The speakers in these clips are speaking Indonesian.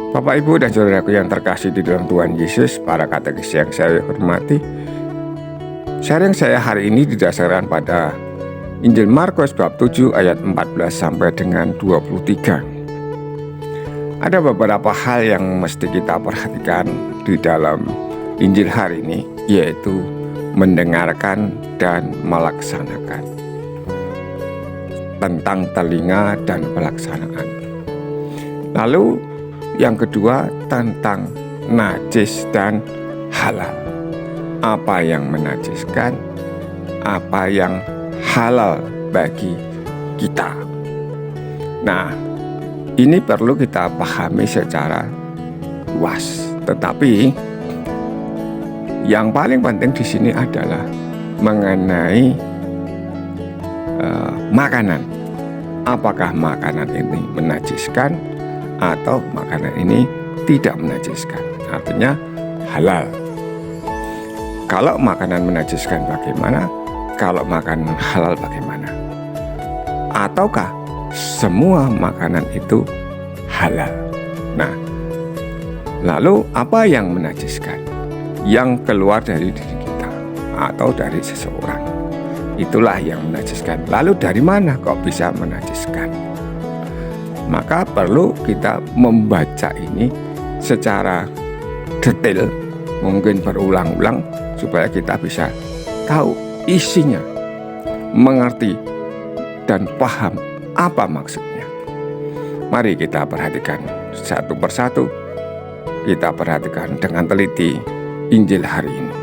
Bapak, Ibu, dan saudaraku yang terkasih di dalam Tuhan Yesus, para katekis yang saya hormati, sharing saya hari ini didasarkan pada Injil Markus bab 7 ayat 14 sampai dengan 23. Ada beberapa hal yang mesti kita perhatikan di dalam Injil hari ini, yaitu mendengarkan dan melaksanakan. Tentang telinga dan pelaksanaan. Lalu yang kedua tentang najis dan halal. Apa yang menajiskan, apa yang halal bagi kita. Nah, ini perlu kita pahami secara luas. Tetapi yang paling penting di sini adalah mengenai makanan. Apakah makanan ini menajiskan atau makanan ini tidak menajiskan, artinya halal. Kalau makanan menajiskan bagaimana? Kalau makanan halal bagaimana? Ataukah semua makanan itu halal? Nah, lalu apa yang menajiskan? Yang keluar dari diri kita atau dari seseorang, itulah yang menajiskan. Lalu dari mana kok bisa menajiskan? Maka perlu kita membaca ini secara detail, mungkin berulang-ulang, supaya kita bisa tahu isinya, mengerti dan paham apa maksudnya. Mari kita perhatikan satu persatu. Kita perhatikan dengan teliti Injil hari ini.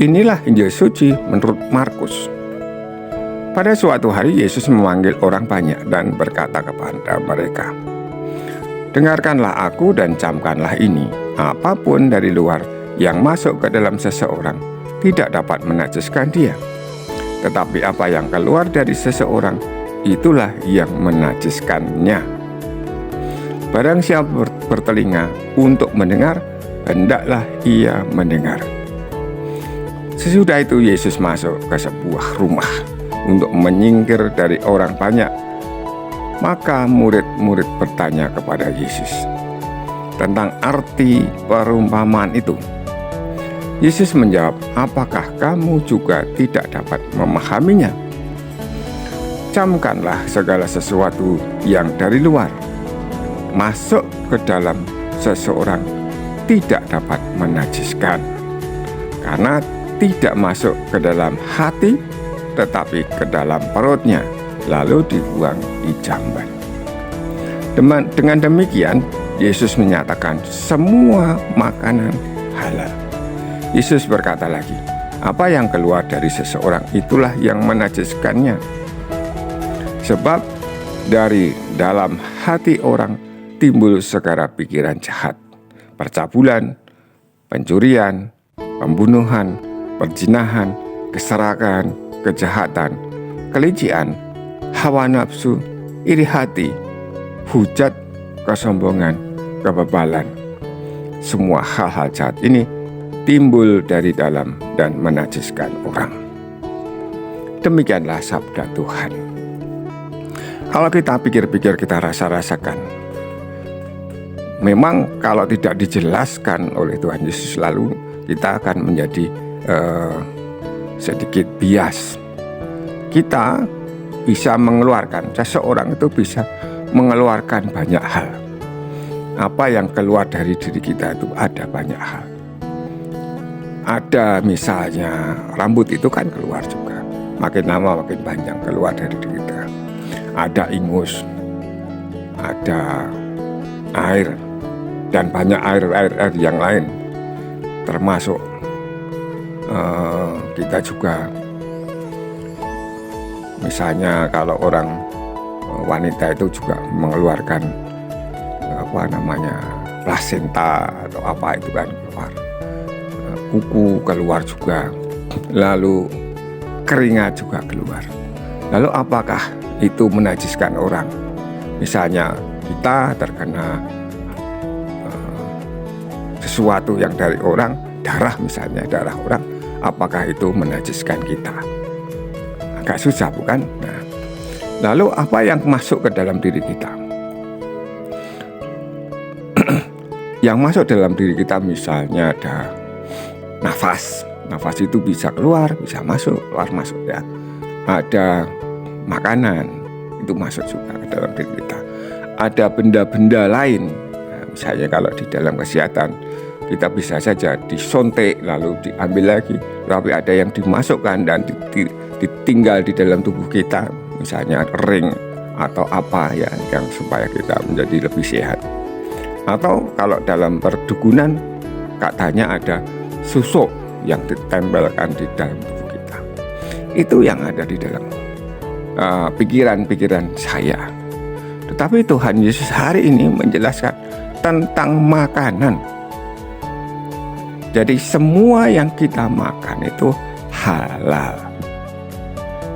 Inilah Injil suci menurut Markus. Pada suatu hari Yesus memanggil orang banyak dan berkata kepada mereka, "Dengarkanlah aku dan camkanlah ini. Apapun dari luar yang masuk ke dalam seseorang tidak dapat menajiskan dia. Tetapi apa yang keluar dari seseorang, itulah yang menajiskannya. Barang siapa bertelinga untuk mendengar, hendaklah ia mendengar." Sesudah itu Yesus masuk ke sebuah rumah untuk menyingkir dari orang banyak. Maka murid-murid bertanya kepada Yesus tentang arti perumpamaan itu. Yesus menjawab, "Apakah kamu juga tidak dapat memahaminya? Camkanlah segala sesuatu yang dari luar masuk ke dalam seseorang tidak dapat menajiskan, karena tidak masuk ke dalam hati, tetapi ke dalam perutnya, lalu dibuang di jamban." Dengan demikian, Yesus menyatakan semua makanan halal. Yesus berkata lagi, apa yang keluar dari seseorang itulah yang menajiskannya. Sebab dari dalam hati orang timbul segala pikiran jahat, percabulan, pencurian, pembunuhan, perzinahan, keserakahan, kejahatan, kelicikan, hawa nafsu, iri hati, hujat, kesombongan, kebebalan. Semua hal-hal jahat ini timbul dari dalam dan menajiskan orang. Demikianlah sabda Tuhan. Kalau kita pikir-pikir, kita rasa-rasakan, memang kalau tidak dijelaskan oleh Tuhan Yesus, lalu kita akan menjadi sedikit bias. Kita bisa mengeluarkan, seseorang itu bisa mengeluarkan banyak hal. Apa yang keluar dari diri kita itu ada banyak hal. Ada misalnya rambut itu kan keluar juga, makin lama makin panjang keluar dari diri kita. Ada ingus, ada air, dan banyak air yang lain, termasuk kita juga, misalnya kalau orang wanita itu juga mengeluarkan plasenta atau apa itu kan keluar, kuku keluar juga, lalu keringat juga keluar. Lalu apakah itu menajiskan orang? Misalnya kita terkena sesuatu yang dari orang, darah misalnya, darah orang, apakah itu menajiskan kita? Agak susah bukan? Nah, lalu apa yang masuk ke dalam diri kita? yang masuk dalam diri kita, misalnya ada nafas itu bisa keluar, bisa masuk, keluar masuk ya. Ada makanan, itu masuk juga ke dalam diri kita. Ada benda-benda lain, nah, misalnya kalau di dalam kesehatan kita bisa saja disontek lalu diambil lagi, tapi ada yang dimasukkan dan ditinggal di dalam tubuh kita, misalnya ring atau apa ya, yang supaya kita menjadi lebih sehat. Atau kalau dalam perdukunan katanya ada susuk yang ditempelkan di dalam tubuh kita. Itu yang ada di dalam pikiran-pikiran saya. Tetapi Tuhan Yesus hari ini menjelaskan tentang makanan. Jadi semua yang kita makan itu halal.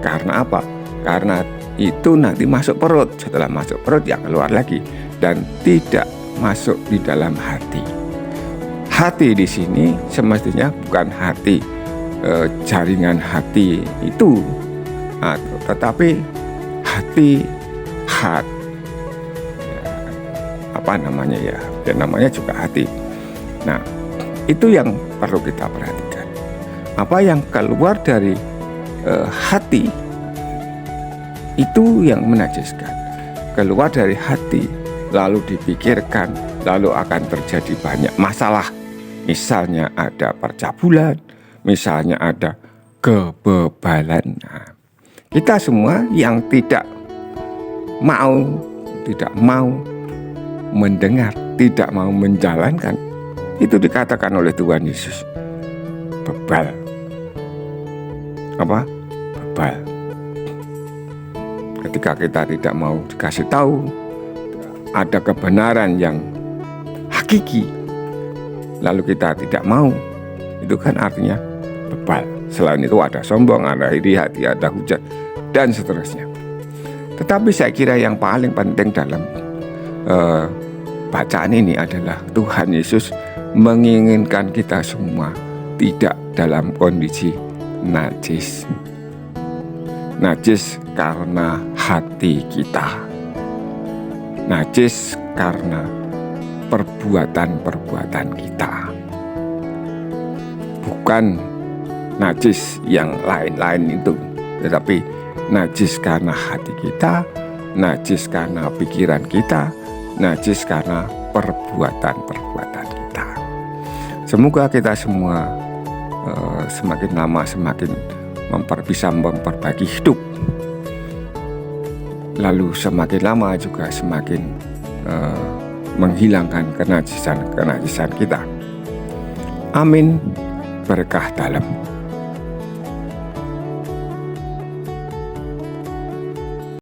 Karena apa? Karena itu nanti masuk perut. Setelah masuk perut ya keluar lagi dan tidak masuk di dalam hati. Hati di sini semestinya bukan hati jaringan hati itu, tetapi hati apa namanya ya? Dan namanya juga hati. Nah, itu yang perlu kita perhatikan. Apa yang keluar dari hati itu yang menajiskan. Keluar dari hati lalu dipikirkan, lalu akan terjadi banyak masalah. Misalnya ada percabulan, misalnya ada kebebalan. Nah, kita semua yang tidak mau mendengar, tidak mau menjalankan, itu dikatakan oleh Tuhan Yesus bebal. Apa? Bebal. Ketika kita tidak mau dikasih tahu ada kebenaran yang hakiki, lalu kita tidak mau, itu kan artinya bebal. Selain itu ada sombong, ada iri hati, ada hujat, dan seterusnya. Tetapi saya kira yang paling penting dalam bacaan ini adalah Tuhan Yesus menginginkan kita semua tidak dalam kondisi najis. Najis karena hati kita. Najis karena perbuatan-perbuatan kita. Bukan najis yang lain-lain itu, tetapi najis karena hati kita, najis karena pikiran kita, najis karena perbuatan-perbuatan kita. Semoga kita semua semakin lama semakin bisa memperbaiki hidup. Lalu semakin lama juga semakin menghilangkan kenajisan kita. Amin. Berkah dalam.